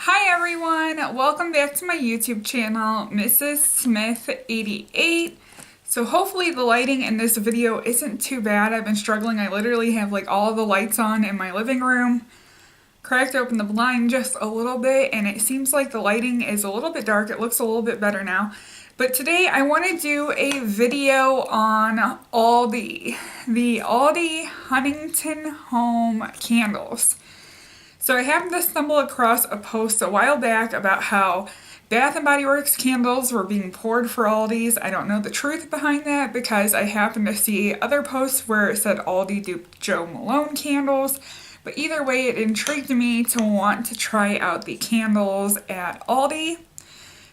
Hi everyone, welcome back to my YouTube channel, Mrs. Smith 88. So hopefully the lighting in this video isn't too bad. I've been struggling. I literally have like all the lights on in my living room, cracked open the blind just a little bit, and it seems like the lighting is a little bit dark. It looks a little bit better now. But today I want to do a video on Aldi, the Aldi Huntington home candles. So I happened to stumble across a post a while back about how Bath & Body Works candles were being poured for Aldi's. I don't know the truth behind that because I happened to see other posts where it said Aldi duped Joe Malone candles. But either way, it intrigued me to want to try out the candles at Aldi.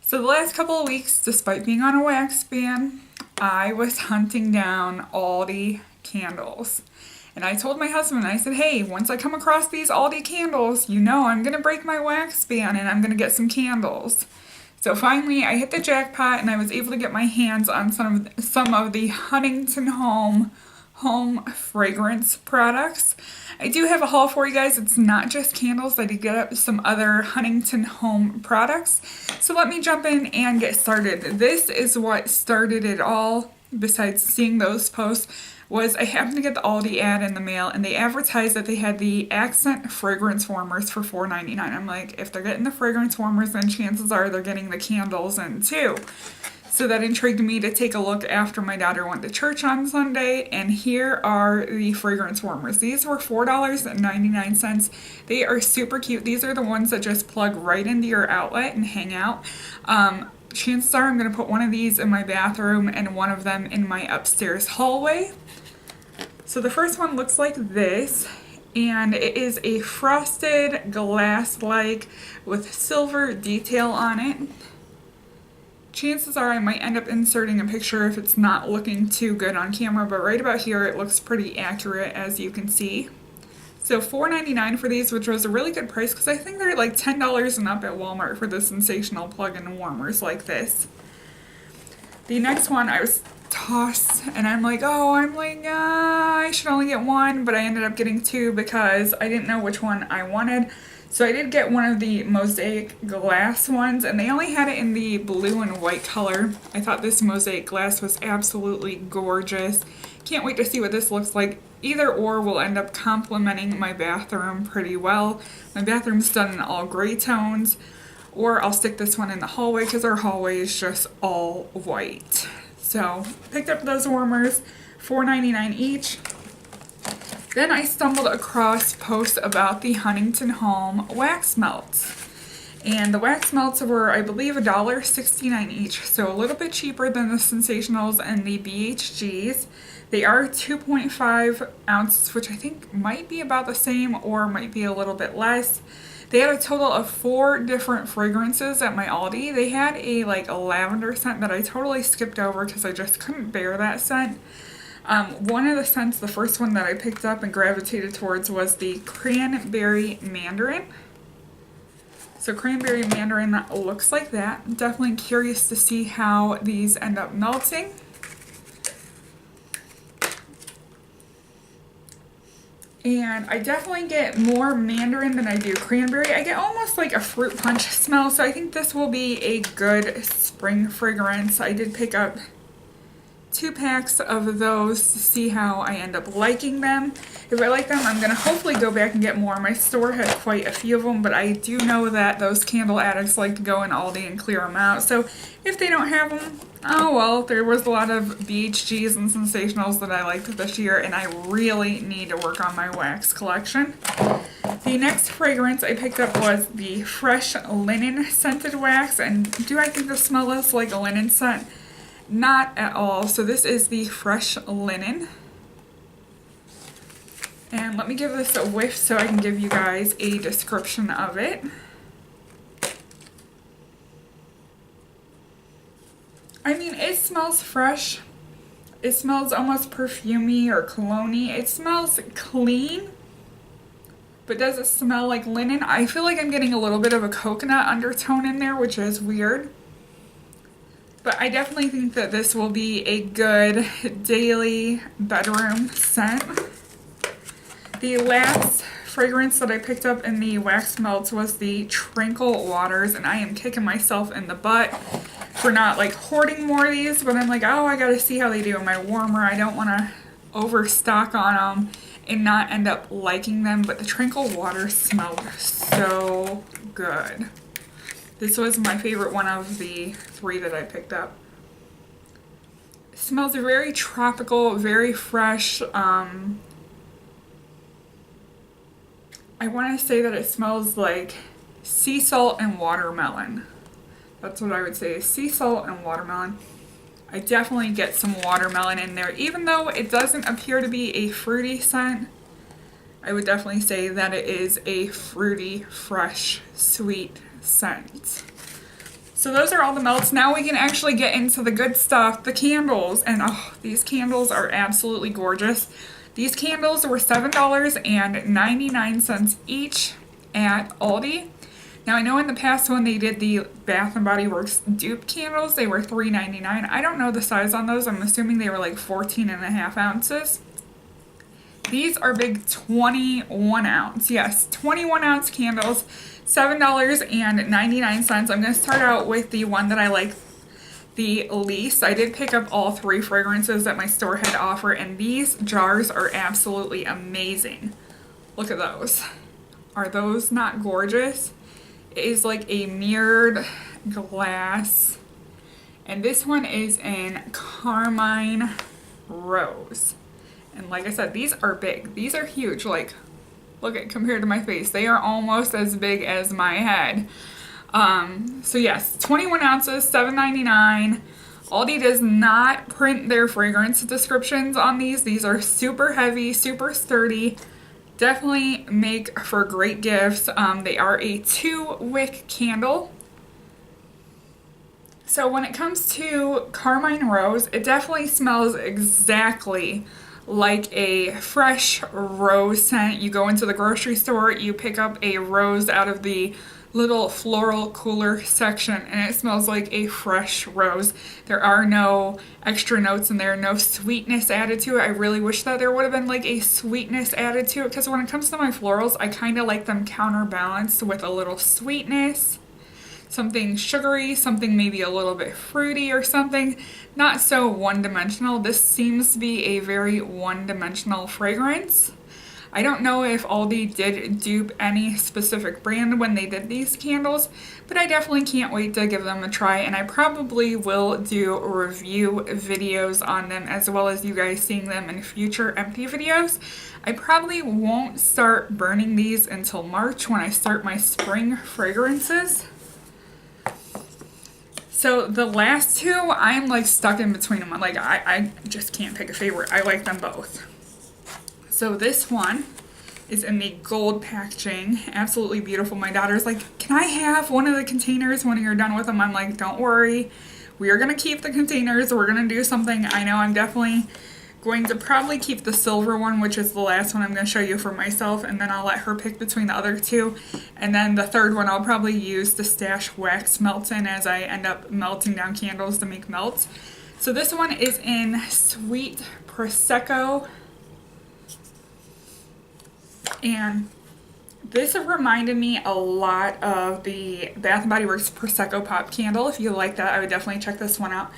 So the last couple of weeks, despite being on a wax ban, I was hunting down Aldi candles. And I told my husband, I said, hey, once I come across these Aldi candles, you know I'm going to break my wax ban and I'm going to get some candles. So finally, I hit the jackpot and I was able to get my hands on some of the Huntington home fragrance products. I do have a haul for you guys. It's not just candles. I did get up some other Huntington home products. So let me jump in and get started. This is what started it all, besides seeing those posts, was I happened to get the Aldi ad in the mail and they advertised that they had the accent fragrance warmers for $4.99. I'm like, if they're getting the fragrance warmers, then chances are they're getting the candles in too. So that intrigued me to take a look after my daughter went to church on Sunday, and here are the fragrance warmers. These were $4.99. They are super cute. These are the ones that just plug right into your outlet and hang out. Chances are I'm going to put one of these in my bathroom and one of them in my upstairs hallway. So the first one looks like this, and it is a frosted glass-like with silver detail on it. Chances are I might end up inserting a picture if it's not looking too good on camera, but right about here it looks pretty accurate, as you can see. So $4.99 for these, which was a really good price because I think they're like $10 and up at Walmart for the sensational plug-in warmers like this. The next one I was tossed and I'm like, I should only get one, but I ended up getting two because I didn't know which one I wanted. So I did get one of the mosaic glass ones, and they only had it in the blue and white color. I thought this mosaic glass was absolutely gorgeous. Can't wait to see what this looks like. Either or will end up complementing my bathroom pretty well. My bathroom's done in all gray tones, or I'll stick this one in the hallway because our hallway is just all white. So picked up those warmers, $4.99 each. Then I stumbled across posts about the Huntington home wax melts. And the wax melts were, I believe, $1.69 each, so a little bit cheaper than the Sensationals and the BHGs. They are 2.5 ounces, which I think might be about the same or might be a little bit less. They had a total of 4 different fragrances at my Aldi. They had a lavender scent that I totally skipped over because I just couldn't bear that scent. One of the scents, the first one that I picked up and gravitated towards, was the cranberry mandarin. So cranberry mandarin looks like that. Definitely curious to see how these end up melting. And I definitely get more mandarin than I do cranberry. I get almost like a fruit punch smell, so I think this will be a good spring fragrance. I did pick up 2 packs of those to see how I end up liking them. If I like them, I'm going to hopefully go back and get more. My store has quite a few of them, but I do know that those candle addicts like to go in Aldi and clear them out. So if they don't have them, oh well, there was a lot of BHGs and Sensationals that I liked this year, and I really need to work on my wax collection. The next fragrance I picked up was the Fresh Linen Scented Wax, and do I think this smells like a linen scent? Not at all. So this is the Fresh Linen. And let me give this a whiff so I can give you guys a description of it. I mean, it smells fresh. It smells almost perfumey or cologne-y. It smells clean. But does it smell like linen? I feel like I'm getting a little bit of a coconut undertone in there, which is weird. But I definitely think that this will be a good daily bedroom scent. The last fragrance that I picked up in the wax melts was the Tranquil Waters, and I am kicking myself in the butt for not like hoarding more of these, but I'm like, oh, I gotta see how they do in my warmer. I don't want to overstock on them and not end up liking them, but the Tranquil Waters smelled so good. This was my favorite one of the 3 that I picked up. It smells very tropical, very fresh. I want to say that it smells like sea salt and watermelon. That's what I would say, sea salt and watermelon. I definitely get some watermelon in there. Even though it doesn't appear to be a fruity scent, I would definitely say that it is a fruity, fresh, sweet scent. So those are all the melts. Now we can actually get into the good stuff, the candles. And oh, these candles are absolutely gorgeous. These candles were $7.99 each at Aldi. Now I know in the past when they did the Bath & Body Works dupe candles, they were $3.99. I don't know the size on those. I'm assuming they were like 14.5 ounces. These are big 21 ounce. Yes, 21 ounce candles, $7.99. I'm going to start out with the one that I like the least. I did pick up all 3 fragrances that my store had to offer, and these jars are absolutely amazing. Look at those. Are those not gorgeous? It is like a mirrored glass, and this one is in Carmine Rose. And like I said, these are big. These are huge. Like, look at, compared to my face, they are almost as big as my head. So yes, 21 ounces, $7.99. Aldi does not print their fragrance descriptions on these. These are super heavy, super sturdy. Definitely make for great gifts. They are a 2-wick candle. So when it comes to Carmine Rose, it definitely smells exactly like a fresh rose scent. You go into the grocery store, you pick up a rose out of the little floral cooler section, and it smells like a fresh rose. There are no extra notes in there, no sweetness added to it. I really wish that there would have been like a sweetness added to it, because when it comes to my florals, I kind of like them counterbalanced with a little sweetness, something sugary, something maybe a little bit fruity or something, not so one-dimensional. This seems to be a very one-dimensional fragrance. I don't know if Aldi did dupe any specific brand when they did these candles, but I definitely can't wait to give them a try, and I probably will do review videos on them, as well as you guys seeing them in future empty videos. I probably won't start burning these until March, when I start my spring fragrances. So the last 2, I'm like stuck in between them. Like I just can't pick a favorite. I like them both. So this one is in the gold packaging. Absolutely beautiful. My daughter's like, can I have one of the containers when you're done with them? I'm like, don't worry. We are going to keep the containers. We're going to do something. I know I'm definitely going to probably keep the silver one, which is the last one I'm going to show you for myself, and then I'll let her pick between the other 2. And then the third one I'll probably use to stash wax melts in as I end up melting down candles to make melts. So this one is in Sweet Prosecco. And this reminded me a lot of the Bath & Body Works Prosecco Pop Candle. If you like that, I would definitely check this one out.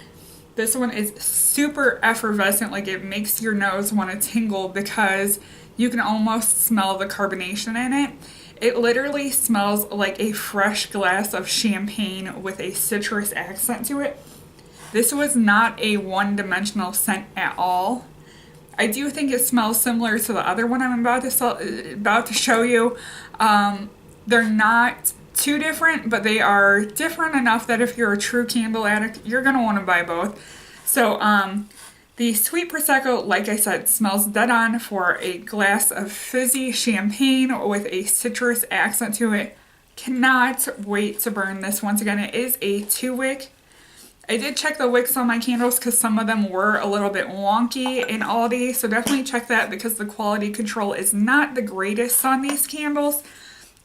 This one is super effervescent, like it makes your nose want to tingle because you can almost smell the carbonation in it. It literally smells like a fresh glass of champagne with a citrus accent to it. This was not a one-dimensional scent at all. I do think it smells similar to the other one I'm about to show you. They're not too different, but they are different enough that if you're a true candle addict, you're going to want to buy both. So the Sweet Prosecco, like I said, smells dead on for a glass of fizzy champagne with a citrus accent to it. Cannot wait to burn this. Once again, it is a 2-wick. I did check the wicks on my candles because some of them were a little bit wonky in Aldi, so definitely check that because the quality control is not the greatest on these candles.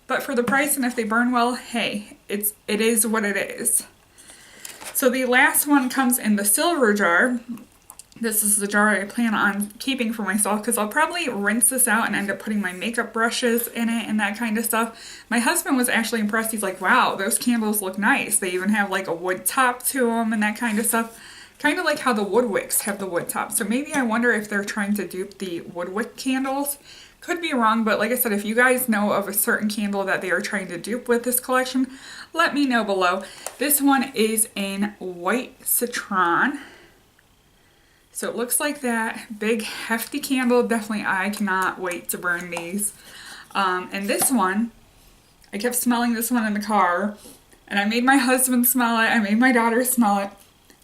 But for the price and if they burn well, hey, it is what it is. So the last one comes in the silver jar. This is the jar I plan on keeping for myself because I'll probably rinse this out and end up putting my makeup brushes in it and that kind of stuff. My husband was actually impressed. He's like, wow, those candles look nice. They even have like a wood top to them and that kind of stuff. Kind of like how the Woodwicks have the wood top. So maybe I wonder if they're trying to dupe the Woodwick candles. Could be wrong, but like I said, if you guys know of a certain candle that they are trying to dupe with this collection, let me know below. This one is in white citron. So it looks like that. Big hefty candle. Definitely I cannot wait to burn these. And this one, I kept smelling this one in the car. And I made my husband smell it. I made my daughter smell it.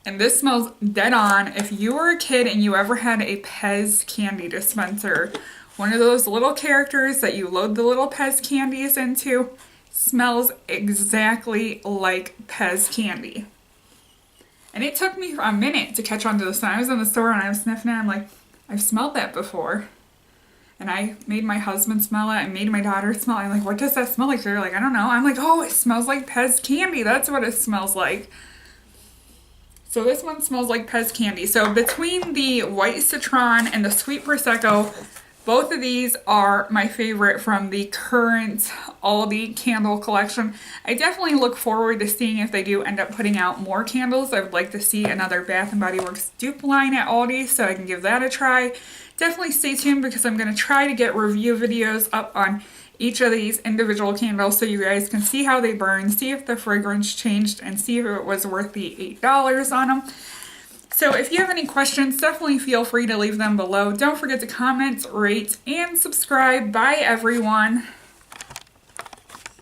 And this smells dead on. If you were a kid and you ever had a Pez candy dispenser, one of those little characters that you load the little Pez candies into, smells exactly like Pez candy. And it took me a minute to catch on to this. I was in the store and I was sniffing it. I'm like, I've smelled that before. And I made my husband smell it. I made my daughter smell it. I'm like, what does that smell like? They're like, I don't know. I'm like, oh, it smells like Pez candy. That's what it smells like. So this one smells like Pez candy. So between the white citron and the sweet Prosecco, both of these are my favorite from the current Aldi candle collection. I definitely look forward to seeing if they do end up putting out more candles. I would like to see another Bath & Body Works dupe line at Aldi, so I can give that a try. Definitely stay tuned because I'm going to try to get review videos up on each of these individual candles so you guys can see how they burn, see if the fragrance changed, and see if it was worth the $8 on them. So if you have any questions, definitely feel free to leave them below. Don't forget to comment, rate, and subscribe. Bye, everyone.